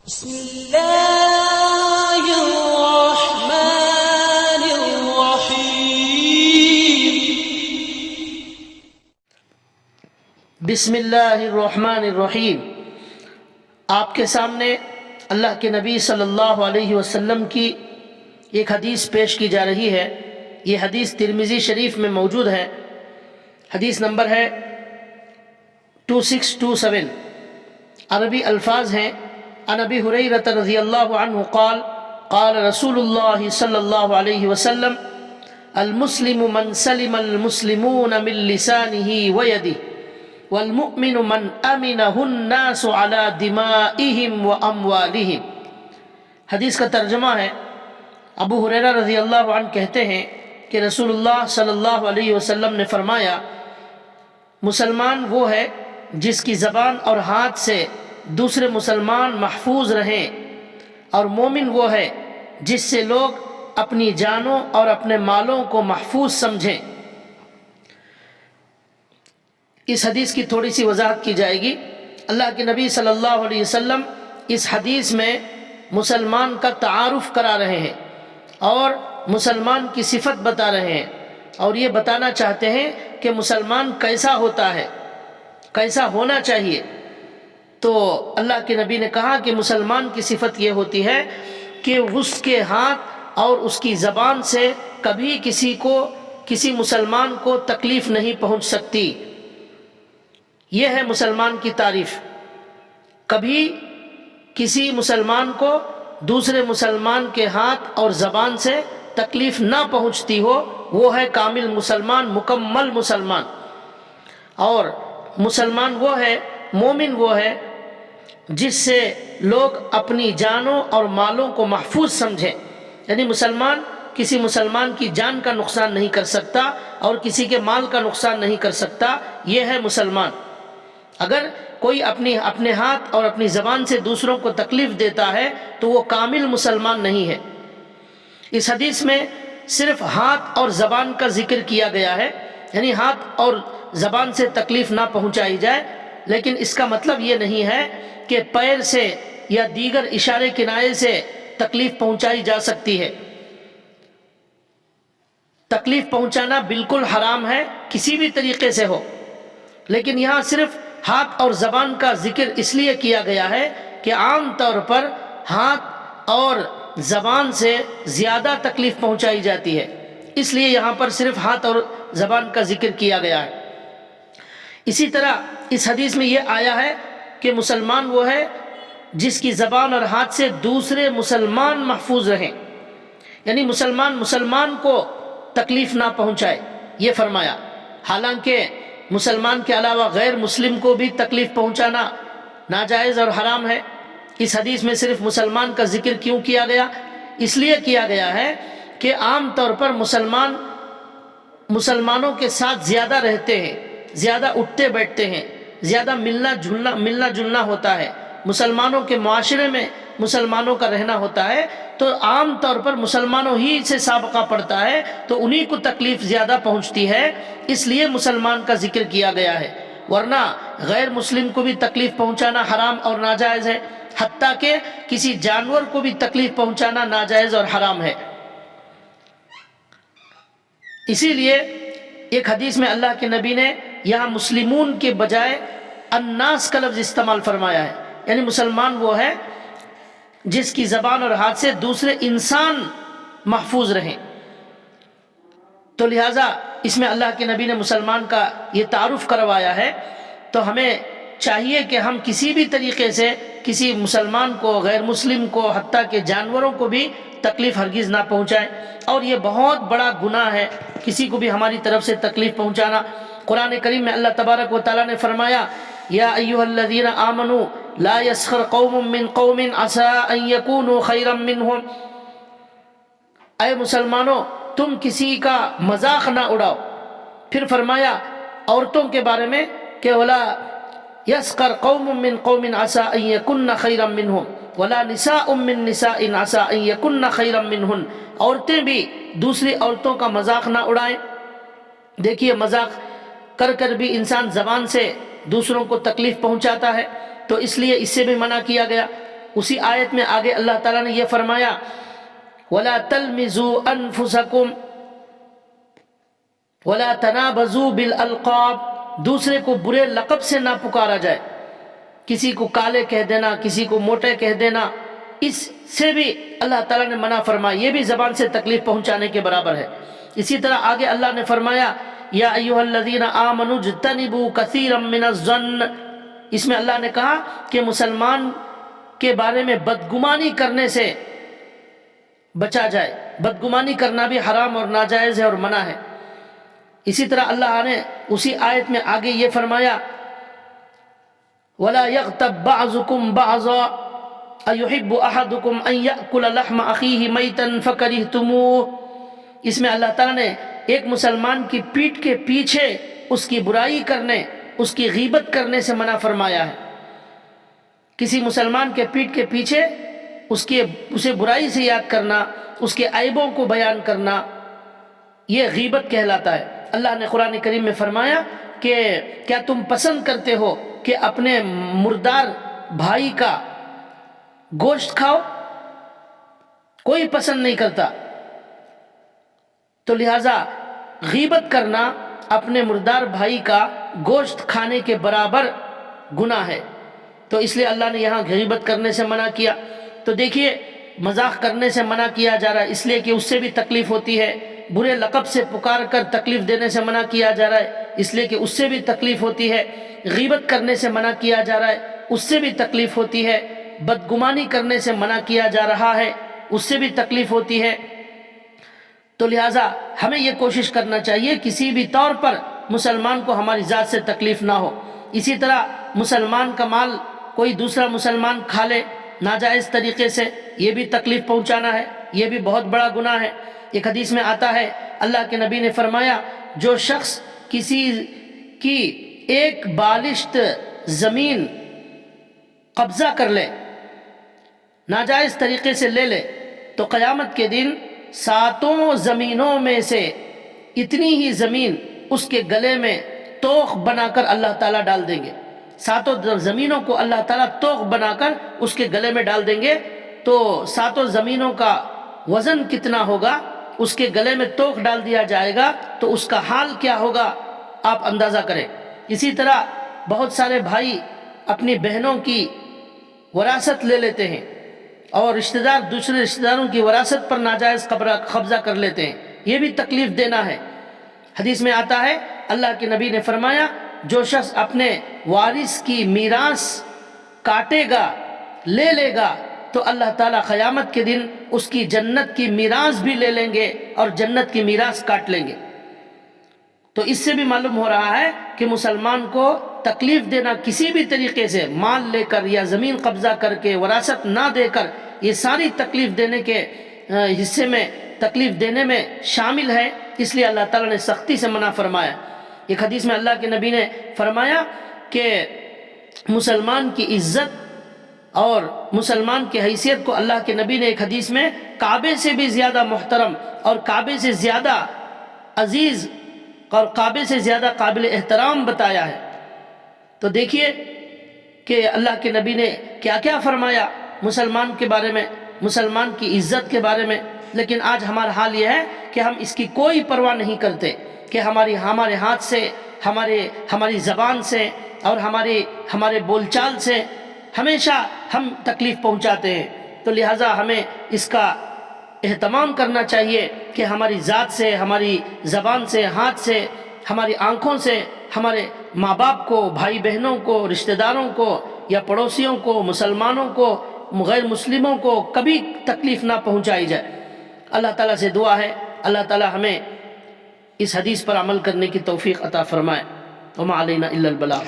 بسم الله الرحمن الرحيم بسم اللہ الرحمن الرحیم۔ آپ کے سامنے اللہ کے نبی صلی اللہ علیہ وسلم کی ایک حدیث پیش کی جا رہی ہے۔ یہ حدیث ترمذی شریف میں موجود ہے۔ حدیث نمبر ہے 2627۔ عربی الفاظ ہیں: عن ابی ہریرہ رضی اللہ عنہ قال قال رسول اللہ صلی اللہ علیہ وسلم المسلم من سلم المسلمون من لسانه ويده والمؤمن من امنه الناس على دمائهم واموالهم۔ حدیث کا ترجمہ ہے: ابو ہریرہ رضی اللہ عنہ کہتے ہیں کہ رسول اللہ صلی اللہ علیہ وسلم نے فرمایا، مسلمان وہ ہے جس کی زبان اور ہاتھ سے دوسرے مسلمان محفوظ رہیں، اور مومن وہ ہے جس سے لوگ اپنی جانوں اور اپنے مالوں کو محفوظ سمجھیں۔ اس حدیث کی تھوڑی سی وضاحت کی جائے گی۔ اللہ کے نبی صلی اللہ علیہ وسلم اس حدیث میں مسلمان کا تعارف کرا رہے ہیں اور مسلمان کی صفت بتا رہے ہیں، اور یہ بتانا چاہتے ہیں کہ مسلمان کیسا ہوتا ہے، کیسا ہونا چاہیے۔ تو اللہ کے نبی نے کہا کہ مسلمان کی صفت یہ ہوتی ہے کہ اس کے ہاتھ اور اس کی زبان سے کبھی کسی مسلمان کو تکلیف نہیں پہنچ سکتی۔ یہ ہے مسلمان کی تعریف۔ کبھی کسی مسلمان کو دوسرے مسلمان کے ہاتھ اور زبان سے تکلیف نہ پہنچتی ہو، وہ ہے کامل مسلمان، مکمل مسلمان۔ اور مسلمان وہ ہے، مومن وہ ہے جس سے لوگ اپنی جانوں اور مالوں کو محفوظ سمجھیں، یعنی مسلمان کسی مسلمان کی جان کا نقصان نہیں کر سکتا اور کسی کے مال کا نقصان نہیں کر سکتا۔ یہ ہے مسلمان۔ اگر کوئی اپنے ہاتھ اور اپنی زبان سے دوسروں کو تکلیف دیتا ہے تو وہ کامل مسلمان نہیں ہے۔ اس حدیث میں صرف ہاتھ اور زبان کا ذکر کیا گیا ہے، یعنی ہاتھ اور زبان سے تکلیف نہ پہنچائی جائے، لیکن اس کا مطلب یہ نہیں ہے کہ پیر سے یا دیگر اشارے کنایے سے تکلیف پہنچائی جا سکتی ہے۔ تکلیف پہنچانا بالکل حرام ہے، کسی بھی طریقے سے ہو، لیکن یہاں صرف ہاتھ اور زبان کا ذکر اس لیے کیا گیا ہے کہ عام طور پر ہاتھ اور زبان سے زیادہ تکلیف پہنچائی جاتی ہے، اس لیے یہاں پر صرف ہاتھ اور زبان کا ذکر کیا گیا ہے۔ اسی طرح اس حدیث میں یہ آیا ہے کہ مسلمان وہ ہے جس کی زبان اور ہاتھ سے دوسرے مسلمان محفوظ رہیں، یعنی مسلمان کو تکلیف نہ پہنچائے، یہ فرمایا۔ حالانکہ مسلمان کے علاوہ غیر مسلم کو بھی تکلیف پہنچانا ناجائز اور حرام ہے۔ اس حدیث میں صرف مسلمان کا ذکر کیوں کیا گیا؟ اس لیے کیا گیا ہے کہ عام طور پر مسلمانوں کے ساتھ زیادہ رہتے ہیں، زیادہ اٹھتے بیٹھتے ہیں، زیادہ ملنا جلنا ہوتا ہے، مسلمانوں کے معاشرے میں مسلمانوں کا رہنا ہوتا ہے، تو عام طور پر مسلمانوں ہی سے سابقہ پڑتا ہے، تو انہی کو تکلیف زیادہ پہنچتی ہے، اس لیے مسلمان کا ذکر کیا گیا ہے۔ ورنہ غیر مسلم کو بھی تکلیف پہنچانا حرام اور ناجائز ہے، حتیٰ کہ کسی جانور کو بھی تکلیف پہنچانا ناجائز اور حرام ہے۔ اسی لیے ایک حدیث میں اللہ کے نبی نے یہاں مسلمون کے بجائے الناس کا لفظ استعمال فرمایا ہے، یعنی مسلمان وہ ہے جس کی زبان اور ہاتھ سے دوسرے انسان محفوظ رہیں۔ تو لہٰذا اس میں اللہ کے نبی نے مسلمان کا یہ تعارف کروایا ہے، تو ہمیں چاہیے کہ ہم کسی بھی طریقے سے کسی مسلمان کو، غیر مسلم کو، حتیٰ کہ جانوروں کو بھی تکلیف ہرگز نہ پہنچائیں، اور یہ بہت بڑا گناہ ہے کسی کو بھی ہماری طرف سے تکلیف پہنچانا۔ قرآن کریم میں اللہ تبارک و تعالیٰ نے فرمایا: یا ایھا الذین آمنوا لا یسخر قوم من قوم عسى ان یکونوا خیرا منہم۔ اے مسلمانوں، تم کسی کا مذاق نہ اڑاؤ۔ پھر فرمایا عورتوں کے بارے میں کہ ولا یسخر قوم من قوم عسى ان یکن خیرا منہم ولا نساء من نساء عسى ان یکن خیرا منہن۔ عورتیں بھی دوسری عورتوں کا مذاق نہ اڑائیں۔ دیکھیے، مذاق کر بھی انسان زبان سے دوسروں کو تکلیف پہنچاتا ہے، تو اس لیے اس سے بھی منع کیا گیا۔ اسی آیت میں آگے اللہ تعالیٰ نے یہ فرمایا وَلَا تَلْمِزُوا أَنفُسَكُمْ وَلَا تَنَابَزُوا بِالْأَلْقَابِ، دوسرے کو برے لقب سے نہ پکارا جائے، کسی کو کالے کہہ دینا، کسی کو موٹے کہہ دینا، اس سے بھی اللہ تعالیٰ نے منع فرمایا، یہ بھی زبان سے تکلیف پہنچانے کے برابر ہے۔ اسی طرح آگے اللہ نے فرمایا یا ایھا الذین آمنوا اجتنبوا کثیرا من الظن، اس میں اللہ نے کہا کہ مسلمان کے بارے میں بدگمانی کرنے سے بچا جائے، بدگمانی کرنا بھی حرام اور ناجائز ہے اور منع ہے۔ اسی طرح اللہ نے اسی آیت میں آگے یہ فرمایا وَلَا يَغْتَبْ بَعْضُكُمْ بَعْضًا أَيُحِبُّ أَحَدُكُمْ أَن يَأْكُلَ لَحْمَ أَخِيهِ مَيْتًا فَكَرِهْتُمُوهُ، اس میں اللہ تعالیٰ نے ایک مسلمان کی پیٹھ کے پیچھے اس کی برائی کرنے، اس کی غیبت کرنے سے منع فرمایا ہے۔ کسی مسلمان کے پیٹھ کے پیچھے اسے برائی سے یاد کرنا، اس کے عیبوں کو بیان کرنا، یہ غیبت کہلاتا ہے۔ اللہ نے قرآن کریم میں فرمایا کہ کیا تم پسند کرتے ہو کہ اپنے مردار بھائی کا گوشت کھاؤ؟ کوئی پسند نہیں کرتا، تو لہٰذا غیبت کرنا اپنے مردار بھائی کا گوشت کھانے کے برابر گناہ ہے، تو اس لیے اللہ نے یہاں غیبت کرنے سے منع کیا۔ تو دیکھیے مذاق کرنے سے منع کیا جا رہا ہے اس لیے کہ اس سے بھی تکلیف ہوتی ہے، برے لقب سے پکار کر تکلیف دینے سے منع کیا جا رہا ہے اس لیے کہ اس سے بھی تکلیف ہوتی ہے، غیبت کرنے سے منع کیا جا رہا ہے اس سے بھی تکلیف ہوتی ہے، بدگمانی کرنے سے منع کیا جا رہا ہے اس سے بھی تکلیف ہوتی ہے۔ تو لہٰذا ہمیں یہ کوشش کرنا چاہیے کسی بھی طور پر مسلمان کو ہماری ذات سے تکلیف نہ ہو۔ اسی طرح مسلمان کا مال کوئی دوسرا مسلمان کھا لے ناجائز طریقے سے، یہ بھی تکلیف پہنچانا ہے، یہ بھی بہت بڑا گناہ ہے۔ ایک حدیث میں آتا ہے اللہ کے نبی نے فرمایا جو شخص کسی کی ایک بالشت زمین قبضہ کر لے، ناجائز طریقے سے لے لے، تو قیامت کے دن 7 زمینوں میں سے اتنی ہی زمین اس کے گلے میں توق بنا کر اللہ تعالیٰ ڈال دیں گے۔ 7 زمینوں کو اللہ تعالیٰ توق بنا کر اس کے گلے میں ڈال دیں گے، تو 7 زمینوں کا وزن کتنا ہوگا، اس کے گلے میں توق ڈال دیا جائے گا تو اس کا حال کیا ہوگا آپ اندازہ کریں۔ اسی طرح بہت سارے بھائی اپنی بہنوں کی وراثت لے لیتے ہیں اور رشتہ دار دوسرے رشتہ داروں کی وراثت پر ناجائز قبضہ کر لیتے ہیں، یہ بھی تکلیف دینا ہے۔ حدیث میں آتا ہے اللہ کے نبی نے فرمایا جو شخص اپنے وارث کی میراث کاٹے گا، لے لے گا، تو اللہ تعالیٰ قیامت کے دن اس کی جنت کی میراث بھی لے لیں گے اور جنت کی میراث کاٹ لیں گے۔ تو اس سے بھی معلوم ہو رہا ہے کہ مسلمان کو تکلیف دینا کسی بھی طریقے سے، مال لے کر یا زمین قبضہ کر کے، وراثت نہ دے کر، یہ ساری تکلیف دینے کے حصے میں، تکلیف دینے میں شامل ہے، اس لیے اللہ تعالیٰ نے سختی سے منع فرمایا۔ ایک حدیث میں اللہ کے نبی نے فرمایا کہ مسلمان کی عزت اور مسلمان کی حیثیت کو اللہ کے نبی نے ایک حدیث میں کعبے سے بھی زیادہ محترم اور کعبے سے زیادہ عزیز اور کعبے سے زیادہ قابل احترام بتایا ہے۔ تو دیکھیے کہ اللہ کے نبی نے کیا کیا فرمایا مسلمان کے بارے میں، مسلمان کی عزت کے بارے میں، لیکن آج ہمارا حال یہ ہے کہ ہم اس کی کوئی پرواہ نہیں کرتے کہ ہمارے ہاتھ سے، ہماری زبان سے اور ہمارے بول چال سے ہمیشہ ہم تکلیف پہنچاتے ہیں۔ تو لہٰذا ہمیں اس کا اہتمام کرنا چاہیے کہ ہماری ذات سے، ہماری زبان سے، ہاتھ سے، ہماری آنکھوں سے ہمارے ماں باپ کو، بھائی بہنوں کو، رشتہ داروں کو یا پڑوسیوں کو، مسلمانوں کو، غیر مسلموں کو کبھی تکلیف نہ پہنچائی جائے۔ اللہ تعالیٰ سے دعا ہے اللہ تعالیٰ ہمیں اس حدیث پر عمل کرنے کی توفیق عطا فرمائے۔ وما علینا الا البلاغ۔